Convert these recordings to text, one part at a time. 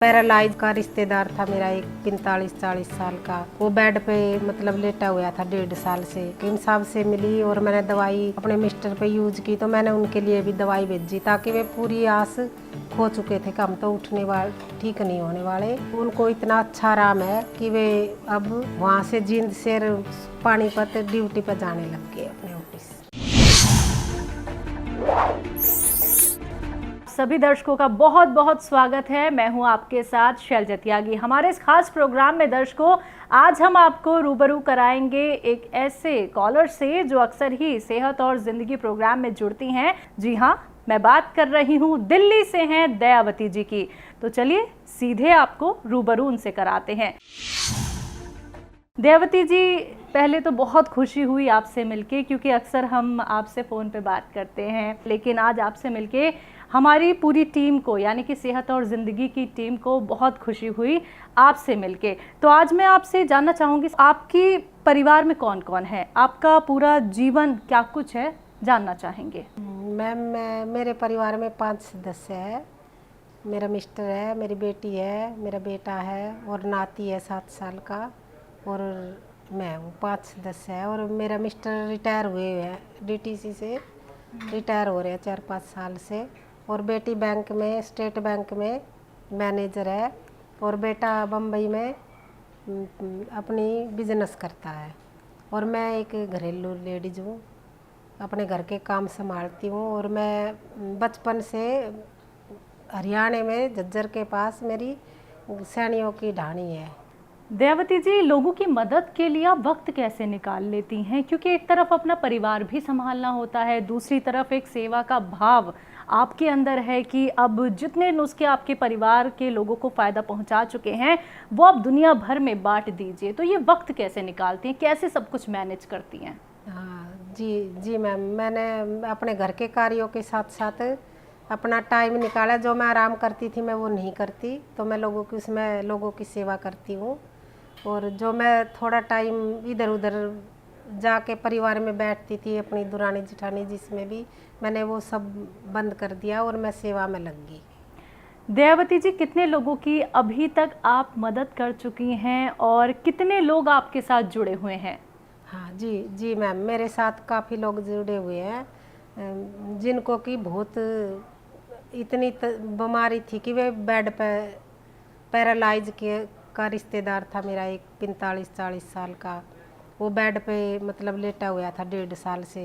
Paralyse का रिश्तेदार था मेरा, एक 45-40 साल का। वो बेड पे मतलब लेटा हुआ था 1.5 साल से। इन साहब से मिली और मैंने दवाई अपने मिस्टर पे यूज की, तो मैंने उनके लिए भी दवाई भेजी ताकि वे पूरी आस खो चुके थे कि हम तो उठने वाले ठीक नहीं होने वाले। उनको इतना अच्छा आराम है कि वे अब वहाँ से जींद से पानीपत ड्यूटी पर जाने लग गए अपने ऑफिस। सभी दर्शकों का बहुत बहुत स्वागत है। मैं हूं आपके साथ शैलजा त्यागी। हमारे इस खास प्रोग्राम में दर्शकों आज हम आपको रूबरू कराएंगे एक ऐसे कॉलर से जो अक्सर ही सेहत और जिंदगी प्रोग्राम में जुड़ती हैं। जी हां, मैं बात कर रही हूं दिल्ली से हैं दयावती जी की। तो चलिए सीधे आपको रूबरू उनसे कराते हैं। दयावती जी, पहले तो बहुत खुशी हुई आपसे मिलके, क्योंकि अक्सर हम आपसे फ़ोन पे बात करते हैं, लेकिन आज आपसे मिलके हमारी पूरी टीम को, यानी कि सेहत और ज़िंदगी की टीम को बहुत खुशी हुई आपसे मिलके। तो आज मैं आपसे जानना चाहूँगी, आपकी परिवार में कौन कौन है, आपका पूरा जीवन क्या कुछ है, जानना चाहेंगे। मैम, मेरे परिवार में 5 सदस्य है। मेरा मिस्टर है, मेरी बेटी है, मेरा बेटा है और नाती है 7 साल का, और मैं हूँ। 5 सदस्य है। और मेरा मिस्टर रिटायर हुए हैं, डीटीसी से रिटायर हो रहे हैं 4-5 साल से। और बेटी बैंक में, स्टेट बैंक में मैनेजर है, और बेटा बम्बई में अपनी बिजनेस करता है। और मैं एक घरेलू लेडीज हूँ, अपने घर के काम संभालती हूँ। और मैं बचपन से हरियाणा में झज्जर के पास मेरी सैनियों की ढाणी है। दयावती जी, लोगों की मदद के लिए आप वक्त कैसे निकाल लेती हैं? क्योंकि एक तरफ अपना परिवार भी संभालना होता है, दूसरी तरफ एक सेवा का भाव आपके अंदर है कि अब जितने नुस्खे आपके परिवार के लोगों को फ़ायदा पहुंचा चुके हैं वो आप दुनिया भर में बांट दीजिए। तो ये वक्त कैसे निकालती हैं, कैसे सब कुछ मैनेज करती हैं? हाँ जी जी मैम, मैंने अपने घर के कार्यों के साथ साथ अपना टाइम निकाला। जो मैं आराम करती थी मैं वो नहीं करती, तो मैं लोगों की सेवा करती हूँ। और जो मैं थोड़ा टाइम इधर उधर जाके परिवार में बैठती थी, अपनी दुरानी जिठानी जिसमें भी, मैंने वो सब बंद कर दिया और मैं सेवा में लग गई। दयावती जी, कितने लोगों की अभी तक आप मदद कर चुकी हैं और कितने लोग आपके साथ जुड़े हुए हैं? हाँ जी जी मैम, मेरे साथ काफ़ी लोग जुड़े हुए हैं, जिनको कि बहुत इतनी बीमारी थी कि वे बेड पे पैरालाइज के का रिश्तेदार था मेरा, एक 45-40 साल का। वो बेड पे मतलब लेटा हुआ था 1.5 साल से।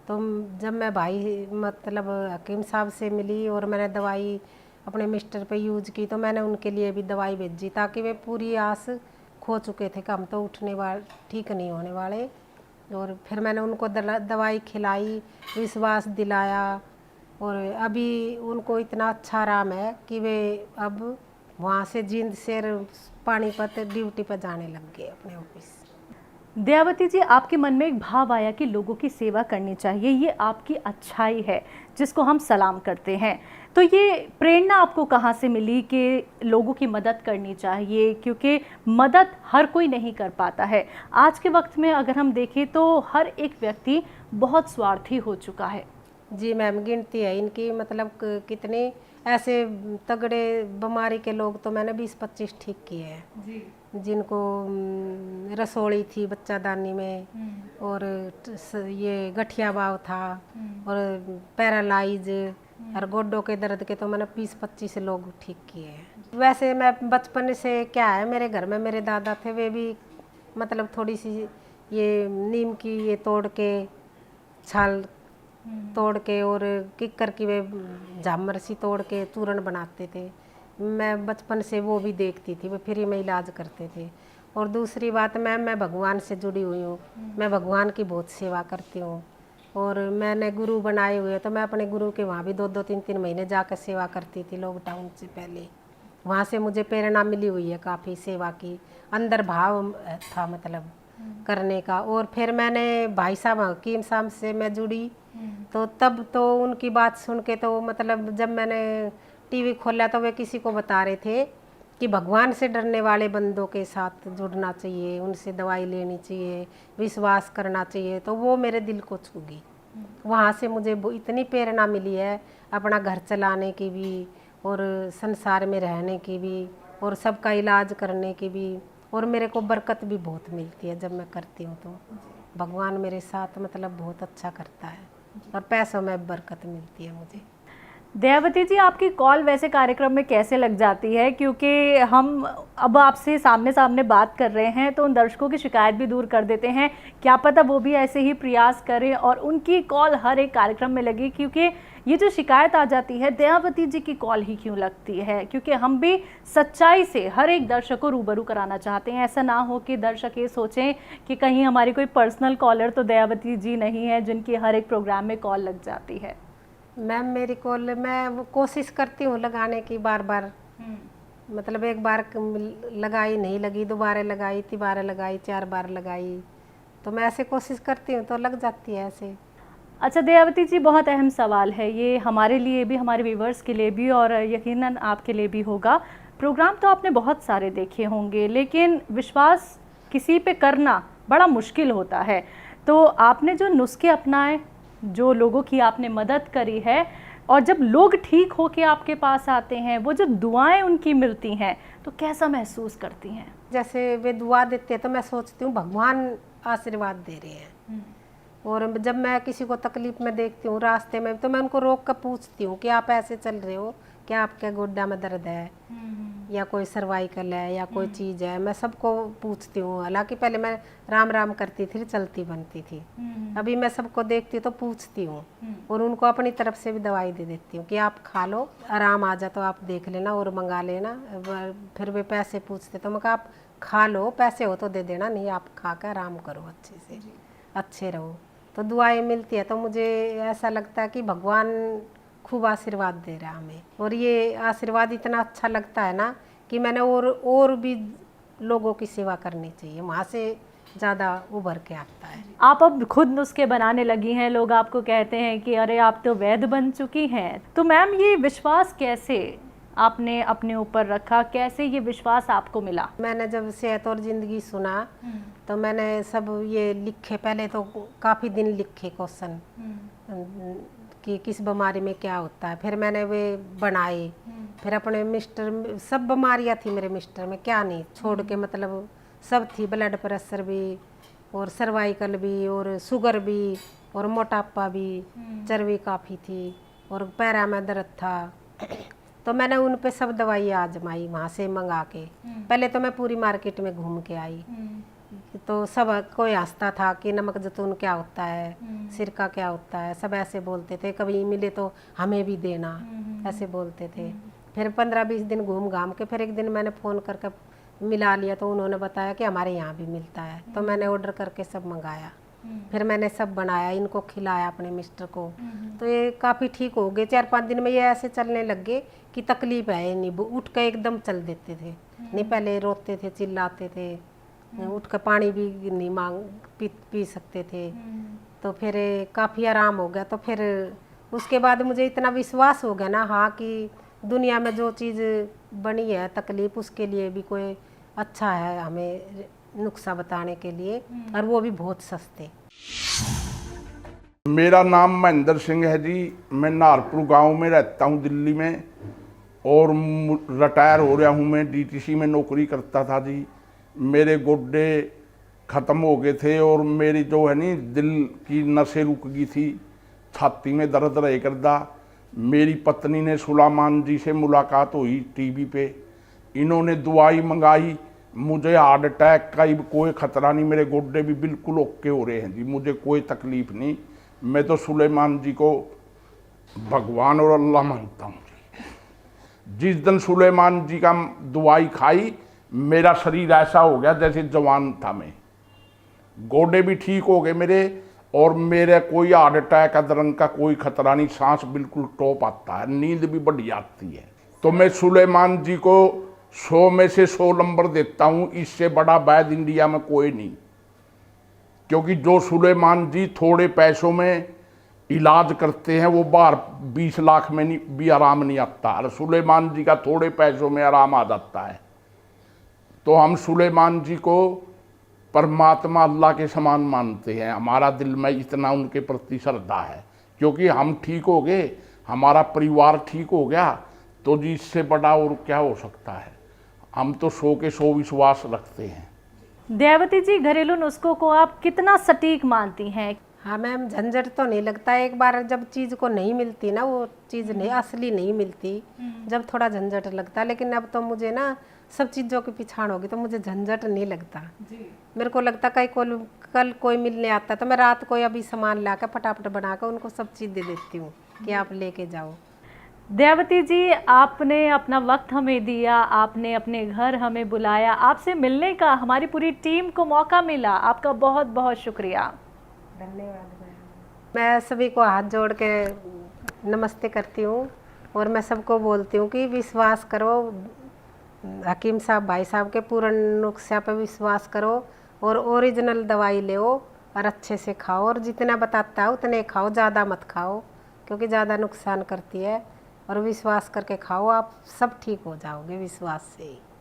तो जब मैं भाई मतलब हकीम साहब से मिली और मैंने दवाई अपने मिस्टर पे यूज की, तो मैंने उनके लिए भी दवाई भेजी ताकि वे पूरी आस खो चुके थे कि हम तो उठने वाले ठीक नहीं होने वाले। और फिर मैंने उनको दवाई खिलाई, विश्वास दिलाया, और अभी उनको इतना अच्छा आराम है कि वे अब वहाँ से जींद से पानीपत ड्यूटी पर जाने लग गए अपने ऑफिस। दयावती जी, आपके मन में एक भाव आया कि लोगों की सेवा करनी चाहिए, ये आपकी अच्छाई है जिसको हम सलाम करते हैं। तो ये प्रेरणा आपको कहाँ से मिली कि लोगों की मदद करनी चाहिए? क्योंकि मदद हर कोई नहीं कर पाता है। आज के वक्त में अगर हम देखें तो हर एक व्यक्ति बहुत स्वार्थी हो चुका है। जी मैम, गिनती है इनकी, मतलब कितने ऐसे तगड़े बीमारी के लोग तो मैंने 20-25 ठीक किए हैं जी। जिनको रसोली थी बच्चादानी में, और ये गठिया बाव था, और पैरालाइज और गोड्डों के दर्द के तो मैंने 20-25 लोग ठीक किए हैं। वैसे मैं बचपन से, क्या है, मेरे घर में मेरे दादा थे, वे भी मतलब थोड़ी सी ये नीम की ये तोड़ के, छाल तोड़ के और किक्कर की वे झामर सी तोड़ के चूरन बनाते थे। मैं बचपन से वो भी देखती थी, वे फ्री में इलाज करते थे। और दूसरी बात, मैं भगवान से जुड़ी हुई हूँ, मैं भगवान की बहुत सेवा करती हूँ। और मैंने गुरु बनाए हुए, तो मैं अपने गुरु के वहाँ भी 2-2, 3-3 महीने जाकर सेवा करती थी लॉकडाउन से पहले। वहाँ से मुझे प्रेरणा मिली हुई है काफ़ी सेवा की, अंदर भाव था मतलब करने का। और फिर मैंने भाई साहब हकीम साहब से मैं जुड़ी, तो तब तो उनकी बात सुन के, तो मतलब जब मैंने टीवी खोला तो वे किसी को बता रहे थे कि भगवान से डरने वाले बंदों के साथ जुड़ना चाहिए, उनसे दवाई लेनी चाहिए, विश्वास करना चाहिए। तो वो मेरे दिल को छू गई। वहाँ से मुझे इतनी प्रेरणा मिली है अपना घर चलाने की भी, और संसार में रहने की भी और सबका इलाज करने की भी, और मेरे को बरकत भी बहुत मिलती है जब मैं करती हूँ तो भगवान मेरे साथ मतलब बहुत अच्छा करता है और पैसों में बरकत मिलती है मुझे। दयावती जी, आपकी कॉल वैसे कार्यक्रम में कैसे लग जाती है? क्योंकि हम अब आपसे सामने सामने बात कर रहे हैं तो उन दर्शकों की शिकायत भी दूर कर देते हैं, क्या पता वो भी ऐसे ही प्रयास करें और उनकी कॉल हर एक कार्यक्रम में लगे। क्योंकि ये जो शिकायत आ जाती है, दयावती जी की कॉल ही क्यों लगती है? क्योंकि हम भी सच्चाई से हर एक दर्शक को रूबरू कराना चाहते हैं। ऐसा ना हो कि दर्शक ये सोचें कि कहीं हमारी कोई पर्सनल कॉलर तो दयावती जी नहीं है जिनकी हर एक प्रोग्राम में कॉल लग जाती है। मैम मेरी कॉल मैं वो कोशिश करती हूँ लगाने की बार बार, मतलब एक बार लगाई नहीं लगी, दोबारा लगाई, तिबारा लगाई, 4 बार लगाई, तो मैं ऐसे कोशिश करती हूँ तो लग जाती है ऐसे। अच्छा दयावती जी, बहुत अहम सवाल है ये हमारे लिए भी, हमारे व्यूवर्स के लिए भी और यकीनन आपके लिए भी होगा। प्रोग्राम तो आपने बहुत सारे देखे होंगे, लेकिन विश्वास किसी पे करना बड़ा मुश्किल होता है। तो आपने जो नुस्खे अपनाए, जो लोगों की आपने मदद करी है, और जब लोग ठीक होके आपके पास आते हैं, वो जो दुआएं उनकी मिलती हैं, तो कैसा महसूस करती हैं? जैसे वे दुआ देते हैं तो मैं सोचती हूँ भगवान आशीर्वाद दे रहे हैं। और जब मैं किसी को तकलीफ में देखती हूँ रास्ते में तो मैं उनको रोक कर पूछती हूँ कि आप ऐसे चल रहे हो, क्या आपके गोड्डा में दर्द है या कोई सर्वाइकल है या कोई चीज़ है, मैं सबको पूछती हूँ। हालांकि पहले मैं राम राम करती थी, चलती बनती थी, अभी मैं सबको देखती हूँ तो पूछती हूँ और उनको अपनी तरफ से भी दवाई दे देती हूँ कि आप खा लो, आराम आ जा तो आप देख लेना और मंगा लेना। फिर वे पैसे पूछते तो मैं कहा आप खा लो, पैसे हो तो दे देना, नहीं आप खा कर आराम करो, अच्छे से अच्छे रहो। तो दुआएं मिलती है तो मुझे ऐसा लगता है कि भगवान खूब आशीर्वाद दे रहा है हमें, और ये आशीर्वाद इतना अच्छा लगता है ना कि मैंने और भी लोगों की सेवा करनी चाहिए, वहाँ से ज़्यादा उभर के आता है। आप अब खुद नुस्खे बनाने लगी हैं, लोग आपको कहते हैं कि अरे आप तो वैद्य बन चुकी हैं। तो मैम ये विश्वास कैसे आपने अपने ऊपर रखा, कैसे ये विश्वास आपको मिला? मैंने जब सेहत और ज़िंदगी सुना तो मैंने सब ये लिखे, पहले तो काफ़ी दिन लिखे क्वेश्चन कि किस बीमारी में क्या होता है, फिर मैंने वे बनाए, फिर अपने मिस्टर, सब बीमारियां थी मेरे मिस्टर में, क्या नहीं छोड़ के मतलब सब थी, ब्लड प्रेशर भी और सर्वाइकल भी और शुगर भी और मोटापा भी, चर्बी काफ़ी थी और पैरा में दर्द था। तो मैंने उन पे सब दवाई आजमाई वहाँ से मंगा के। पहले तो मैं पूरी मार्केट में घूम के आई तो सब कोई हंसता था कि नमक जैतून क्या होता है, सिरका क्या होता है, सब ऐसे बोलते थे, कभी मिले तो हमें भी देना, ऐसे बोलते थे। फिर 15-20 दिन घूम घाम के फिर एक दिन मैंने फ़ोन करके मिला लिया तो उन्होंने बताया कि हमारे यहाँ भी मिलता है, तो मैंने ऑर्डर करके सब मंगाया, फिर मैंने सब बनाया, इनको खिलाया अपने मिस्टर को, तो ये काफ़ी ठीक हो गए। 4-5 दिन में ये ऐसे चलने लग गए कि तकलीफ है नहीं, उठ कर एकदम चल देते थे, नहीं पहले रोते थे, चिल्लाते थे, उठ कर पानी भी नहीं पी सकते थे। तो फिर काफ़ी आराम हो गया। तो फिर उसके बाद मुझे इतना विश्वास हो गया ना, हाँ कि दुनिया में जो चीज़ बनी है तकलीफ, उसके लिए भी कोई अच्छा है हमें नुस्खा बताने के लिए, और वो भी बहुत सस्ते। मेरा नाम महेंद्र सिंह है जी, मैं नारपुर गांव में रहता हूं दिल्ली में, और रिटायर हो रहा हूं मैं, डीटीसी में नौकरी करता था जी। मेरे गोड्डे ख़त्म हो गए थे और मेरी जो है नी दिल की नसें रुक गई थी, छाती में दर्द रहे करदा। मेरी पत्नी ने सुलेमान जी से मुलाकात हुई टीवी पे, इन्होंने दवाई मंगाई, मुझे हार्ट अटैक का कोई ख़तरा नहीं, मेरे गोड्डे भी बिल्कुल ओके हो रहे हैं जी, मुझे कोई तकलीफ़ नहीं। मैं तो सुलेमान जी को भगवान और अल्लाह मानता हूँ जी। जिस दिन सुलेमान जी का दवाई खाई, मेरा शरीर ऐसा हो गया जैसे जवान था मैं, गोडे भी ठीक हो गए मेरे, और मेरे कोई हार्ट अटैक अदरंग का कोई खतरा नहीं, सांस बिल्कुल टॉप आता है, नींद भी बढ़िया आती है। तो मैं सुलेमान जी को 100 में से 100 नंबर देता हूँ, इससे बड़ा वैद्य इंडिया में कोई नहीं। क्योंकि जो सुलेमान जी थोड़े पैसों में इलाज करते हैं, वो बाहर 20 लाख में नहीं भी आराम नहीं आता, और सुलेमान जी का थोड़े पैसों में आराम आ जाता है। तो हम सुलेमान जी को परमात्मा अल्लाह के समान मानते हैं, हमारा दिल में इतना उनके प्रति श्रद्धा है। क्योंकि हम ठीक हो गए, हमारा परिवार ठीक हो गया, तो जी इससे बड़ा और क्या हो सकता है। हम तो 100 के 100 विश्वास रखते हैं। दयावती जी, घरेलू नुस्खों को आप कितना सटीक मानती हैं? हाँ मैम, झंझट तो नहीं लगता। एक बार जब चीज़ को नहीं मिलती ना, वो चीज़ नहीं असली नहीं मिलती, जब थोड़ा झंझट लगता। लेकिन अब तो मुझे ना सब चीज़ों की पिछाड़ होगी तो मुझे झंझट नहीं लगता। मेरे को लगता कल कोई मिलने आता तो मैं रात को अभी सामान ला कर फटाफट बना कर उनको सब चीज़ दे देती हूँ कि आप लेके जाओ। दयावती जी, आपने अपना वक्त हमें दिया, आपने अपने घर हमें बुलाया, आपसे मिलने का हमारी पूरी टीम को मौका मिला, आपका बहुत बहुत शुक्रिया। धन्यवाद। मैं सभी को हाथ जोड़ के नमस्ते करती हूँ और मैं सबको बोलती हूँ कि विश्वास करो, हकीम साहब भाई साहब के पूर्ण नुस्खा पे विश्वास करो और ओरिजिनल दवाई लो और अच्छे से खाओ, और जितना बताता है उतने खाओ, ज़्यादा मत खाओ क्योंकि ज़्यादा नुकसान करती है। और विश्वास करके खाओ, आप सब ठीक हो जाओगे विश्वास से ही।